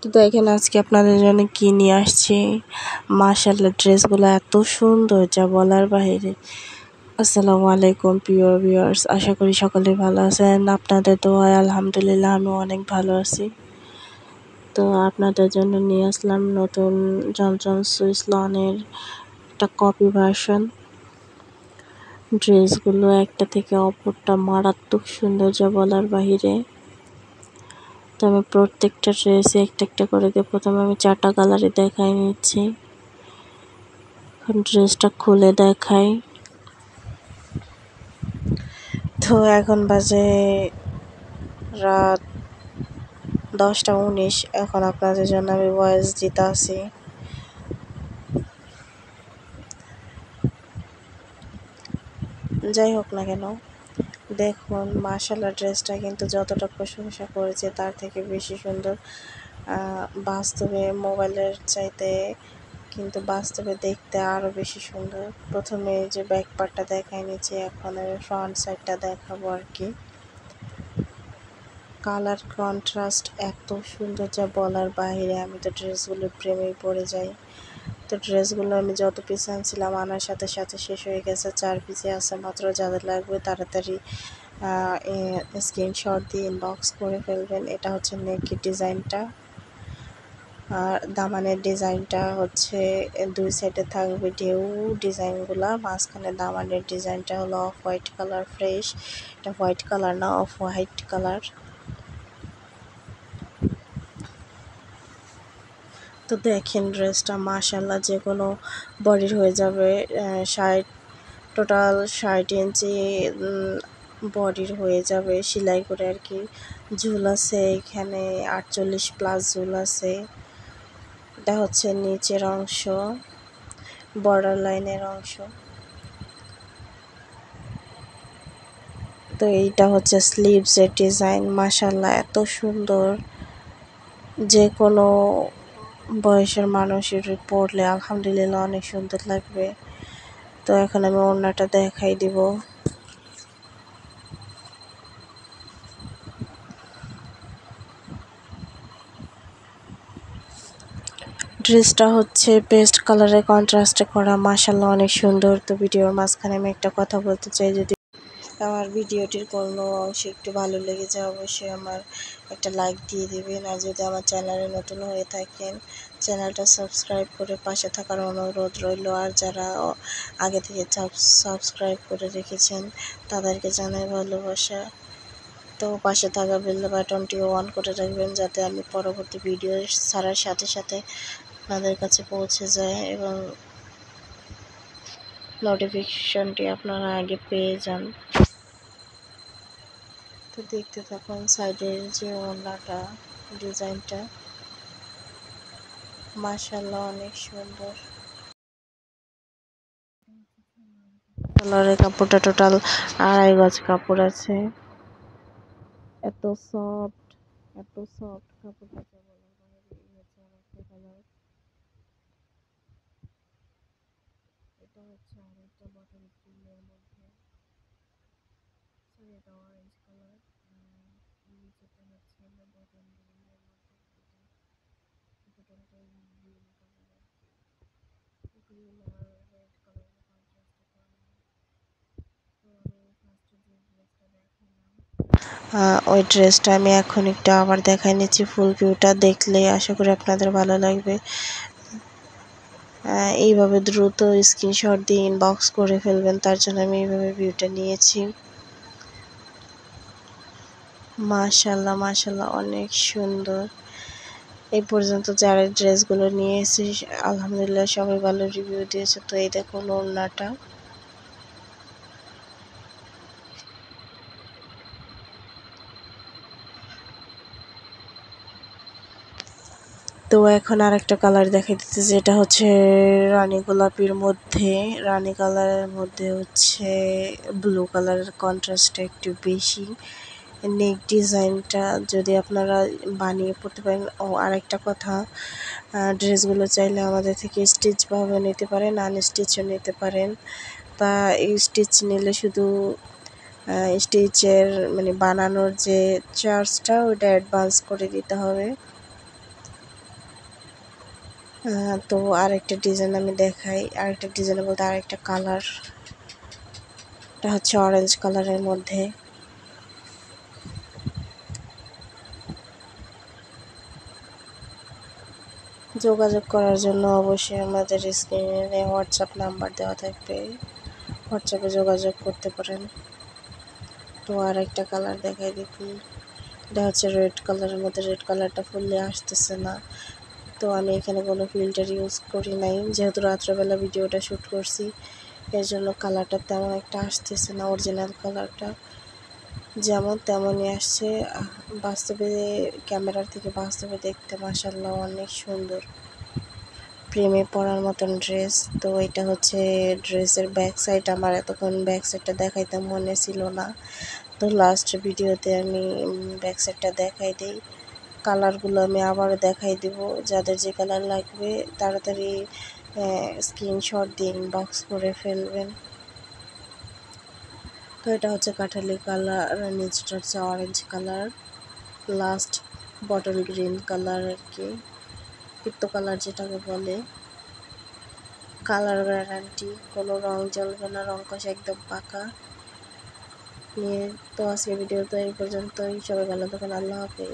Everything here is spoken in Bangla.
তো দেখেন আজকে আপনাদের জন্য কি নিয়ে আসছি। মাশাআল্লাহ, ড্রেসগুলো এত সুন্দর যা বলার বাহিরে। আসসালামু আলাইকুম প্রিয় ভিউয়ার্স, আশা করি সকলে ভালো আছেন। আপনাদের দোয়ায় আলহামদুলিল্লাহ আমি অনেক ভালো আছি। তো আপনাদের জন্য নিয়ে আসলাম নতুন জমজম সুইস লনের একটা কপি ভার্সন। ড্রেসগুলো একটা থেকে অপরটা মারাত্মক সুন্দর যা বলার বাহিরে। তো আমি প্রত্যেকটা ড্রেসে একটা একটা করে দিয়ে প্রথমে আমি 4টা কালারে দেখাই নিচ্ছি। এখন ড্রেসটা খুলে দেখাই। তো এখন বাজে রাত 10টা 19। এখন আপনাদের জন্য আমি ভয়েস দিতে আসি। যাই হোক না কেন, দেখুন মাশাআল্লাহ, ড্রেসটা কিন্তু যতটা প্রশংসা করেছে তার থেকে বেশি সুন্দর। বাস্তবে মোবাইলের চাইতে কিন্তু বাস্তবে দেখতে আরও বেশি সুন্দর। প্রথমে যে ব্যাক পার্টটা দেখাই নিয়েছি, এখন আমি ফ্রন্ট সাইডটা দেখাবো আর কি। কালার কন্ট্রাস্ট এত সুন্দর যা বলার বাইরে। আমি তো ড্রেসগুলোর প্রেমেই পড়ে যাই। তো ড্রেসগুলো আমি যত পিস আনছিলাম আনার সাথে সাথে শেষ হয়ে গেছে, 4 পিসে আছে মাত্র। যাদের লাগবে তাড়াতাড়ি স্ক্রিনশট দিয়ে ইনবক্স করে ফেলবেন। এটা হচ্ছে নেকের ডিজাইনটা, আর দামানের ডিজাইনটা হচ্ছে 2 সাইডে থাকবে ঢেউ ডিজাইনগুলা। মাঝখানে দামানের ডিজাইনটা হলো অফ হোয়াইট কালার ফ্রেশ। এটা হোয়াইট কালার না, অফ হোয়াইট কালার। তো দেখেন ড্রেসটা মাশাআল্লাহ যে কোনো বডির হয়ে যাবে। 60 ইঞ্চি বডির হয়ে যাবে সেলাই করে আর কি। ঝুল আছে এখানে 48+ ঝুল আছে। এটা হচ্ছে নিচের অংশ, বর্ডার লাইনের অংশ। তো এইটা হচ্ছে স্লিভসের ডিজাইন। মাশাআল্লাহ এত সুন্দর, যে কোনো বয়সের মানুষের পরলে আলহামদুলিল্লাহ অনেক সুন্দর লাগবে। তো এখন আমি ওড়নাটা দেখাই দিব। ড্রেসটা হচ্ছে পেস্ট কালারে কন্ট্রাস্টে করা, মাশাআল্লাহ অনেক সুন্দর। তো ভিডিওর মাঝখানে আমি একটা কথা বলতে চাই, যদি আমার ভিডিওটির কোনো অংশে একটু ভালো লেগে যায় অবশ্যই আমার একটা লাইক দিয়ে দেবেন। আর যদি আমার চ্যানেলে নতুন হয়ে থাকেন চ্যানেলটা সাবস্ক্রাইব করে পাশে থাকার অনুরোধ রইল। আর যারা আগে থেকে সাবস্ক্রাইব করে রেখেছেন তাদেরকে জানাই ভালোবাসা। তো পাশে থাকা বেল বাটনটিও অন করে রাখবেন, যাতে আমি পরবর্তী ভিডিও ছাড়ার সাথে সাথে আপনাদের কাছে পৌঁছে যায় এবং নোটিফিকেশনটি আপনারা আগে পেয়ে যান। তো দেখতে থাকুন সাইডের যে ওড়নাটা ডিজাইনটা, মাশাআল্লাহ অনেক সুন্দর। কালারের কাপড়টা টোটাল 2.5 গজ কাপড় আছে। এত সফট, এত সফট কাপড়টা বলার বাইরে। এই হচ্ছে আরেকটা কালার, এটা হচ্ছে আরেকটা বটল গ্রিনের মধ্যে, সরি এটা অরেঞ্জ কালার। নিচেটা হচ্ছে বটল গ্রিনের মধ্যে, এটা টোটালটাই গ্রিন কালার, গ্রিন আর রেড কালারের কন্ট্রাস্টে করা। তো আমি ফার্স্টে যে ড্রেসটা দেখালাম ওই ড্রেসটা আমি এখন একটু আবার দেখাই নিচ্ছি। ফুল ভিউটা দেখলে আশা করি আপনাদের ভালো লাগবে। এইভাবে দ্রুত স্ক্রিনশট দিয়ে ইনবক্স করে ফেলবেন, তার জন্য আমি এইভাবে ভিউটা নিয়েছি। মাশাআল্লাহ মাশাআল্লাহ অনেক সুন্দর। এই পর্যন্ত যারা ড্রেসগুলো নিয়ে এসেছে আলহামদুলিল্লাহ সবাই ভালো রিভিউ দিয়েছে। তো এই দেখুন ওড়নাটা, তো এখন আরেকটা কালার দেখাই দিতেছে। এটা হচ্ছে রানী গোলাপির মধ্যে, রানী কালারের মধ্যে হচ্ছে ব্লু কালারের কন্ট্রাস্টটা একটু বেশি। নেক ডিজাইনটা যদি আপনারা বানিয়ে পড়তে পারেন। ও আরেকটা কথা, ড্রেসগুলো চাইলে আমাদের থেকে স্টিচভাবে নিতে পারেন, আনস্টিচও নিতে পারেন। তা এই স্টিচ নিলে শুধু স্টিচের মানে বানানোর যে চার্জটা ওটা অ্যাডভান্স করে দিতে হবে। তো আরেকটা ডিজাইন আমি দেখাই। আরেকটা ডিজাইন বলতে আরেকটা কালার, এটা হচ্ছে অরেঞ্জ কালারের মধ্যে। যোগাযোগ করার জন্য অবশ্যই আমাদের স্ক্রিনে হোয়াটসঅ্যাপ নাম্বার দেওয়া থাকবে, হোয়াটসঅ্যাপে যোগাযোগ করতে পারেন। তো আরেকটা কালার দেখাই দেখুন, এটা হচ্ছে রেড কালারের মধ্যে। রেড কালারটা ফুললে আসতেছে না, তো আমি এখানে কোনো ফিল্টার ইউজ করি নাই, যেহেতু রাত্রেবেলা ভিডিওটা শ্যুট করছি এর জন্য কালারটা তেমন একটা আসতেছে না। অরিজিনাল কালারটা যেমন তেমনই আসছে, বাস্তবে ক্যামেরার থেকে বাস্তবে দেখতে মাশাআল্লাহ অনেক সুন্দর, প্রেমে পড়ার মতন ড্রেস। তো এটা হচ্ছে ড্রেসের ব্যাক সাইড। আমার এতক্ষণ ব্যাক সাইডটা দেখাইতে মনে ছিল না, তো লাস্ট ভিডিওতে আমি ব্যাক সাইডটা দেখাই দিই। কালারগুলো আমি আবারও দেখাই দেব, যাদের যে কালার লাগবে তাড়াতাড়ি স্ক্রিনশট দিয়ে ইনবক্স করে ফেলবেন। তো এটা হচ্ছে কাঠালি কালার, নিচটা হচ্ছে orange colour, last bottle green colour আর কি, পিত্ত কালার যেটাকে বলে। কালার গ্যারান্টি, কোনো রং জ্বলবে না, রং কষে একদম পাকা। তো আজকে ভিডিও তো এই পর্যন্তই। সবাই ভালো থাকুন, আল্লাহ হাফেজ।